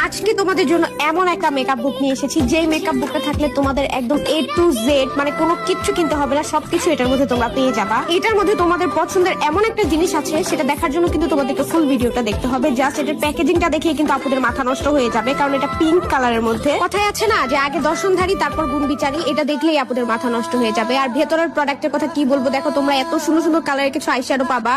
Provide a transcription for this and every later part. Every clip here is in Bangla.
আজকে তোমাদের জন্য এমন একটা মেকআপ বুক নিয়ে এসেছি যে মেকআপ বুকটা থাকলে তোমাদের একদম A to Z মানে কোনো কিছু কিনতে হবে না, সবকিছু এটার মধ্যে তোমরা পেয়ে যাবা। এটার মধ্যে তোমাদের পছন্দের এমন একটা জিনিস আছে, সেটা দেখার জন্য কিন্তু তোমাদেরকে ফুল ভিডিওটা দেখতে হবে। জাস্ট এটার প্যাকেজিংটা দেখে কিন্তু আপনাদের মাথা নষ্ট হয়ে যাবে, কারণ এটা পিঙ্ক কালারের মধ্যে। কথায় আছে না যে আগে দর্শনধারী তারপর গুণ বিচারী, এটা দেখলেই আপনাদের মাথা নষ্ট হয়ে যাবে। আর ভেতরের প্রোডাক্টের কথা কি বলবো, দেখো তোমরা এত সুন্দর সুন্দর কালারের কিছু আইশ্যাডো পাবা।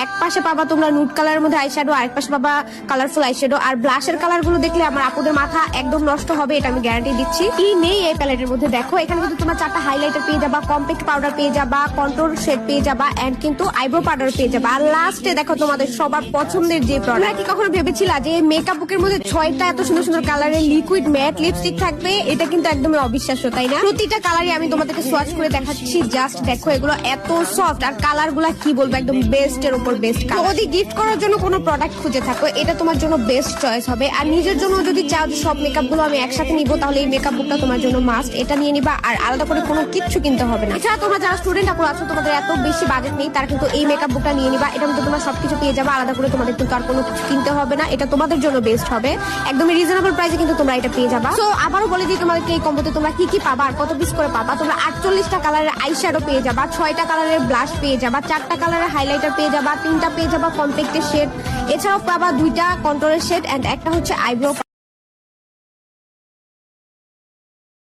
এক পাশে পাবা তোমরা নুড কালারের মধ্যে আইশ্যাডো, আরেক পাশে পাবা কালারফুল আইশ্যাডো। আর ব্লাশের কালার গুলো দেখলে আমার আপুদের মাথা একদম নষ্ট হবে, এটা আমি গ্যারান্টি দিচ্ছি। কি নেই এই প্যালেটের মধ্যে দেখো, এখানে কিন্তু তোমরা 4টা হাইলাইটার পেয়ে যাবা, কম্প্যাক্ট পাউডার পেয়ে যাবা, কন্ট্রোল শেড পেয়ে যাবা, এন্ড কিন্তু আইব্রো পাউডার পেয়ে যাবা। আর লাস্টে দেখো তোমাদের সবার পছন্দের যে প্রোডাক্ট। কি কখনো ভেবেছিলা যে মেকআপ বুকের মধ্যে 6টা এত সুন্দর সুন্দর কালারের লিকুইড ম্যাট লিপস্টিক থাকবে? এটা কিন্তু একদমই অবিশ্বাস্য, তাই না? প্রতিটা কালারই আমি তোমাদেরকে সোয়াচ করে দেখাচ্ছি, জাস্ট দেখো এগুলো এত সফট, আর কালার গুলা কি বলবো, একদম বেস্ট এর উপর বেস্ট। যদি গিফট করার জন্য কোনো প্রোডাক্ট খুঁজে থাকো, এটা তোমার জন্য বেস্ট চয়েস হবে। আর নিজের জন্য যদি চাও যে সব মেকআপ গুলো আমি একসাথে নিবো, তাহলে এই মেকআপ বুকটা তোমার জন্য মাস্ট, এটা নিয়ে নিবা। আর আলাদা করে কোনো কিছু কিনতে হবে না। এছাড়া তোমরা যারা স্টুডেন্ট আপুরা আছো, তোমাদের এত বেশি বাজেট নেই, তারা কিন্তু এই মেকআপ বুকটা নিয়ে নিবা। এটা কিন্তু তোমরা সবকিছু পেয়ে যাবা, আলাদা করে তোমাদের কিন্তু আর কোনো কিছু কিনতে হবে না। এটা তোমাদের জন্য বেস্ট হবে, একদমই রিজনেবল প্রাইসে কিন্তু তোমরা এটা পেয়ে যাবা। তো আবারও বলে দিই তোমাদেরকে এই কম্বোতে তোমরা কি কি পাবা আর কত পিস করে পাবা। তোমরা 48টা কালারের আইশ্যাডো পেয়ে যাবা, 6টা কালারের ব্লাশ পেয়ে যাবা, 4টা কালারের হাইলাইটার পেয়ে যাবা, 3টা পেয়ে যাবা কম্প্যাক্টের শেড, এছাড়াও পাবা 2টা কন্ট্রোলের শেড এন্ড একটা হচ্ছে আইব্রো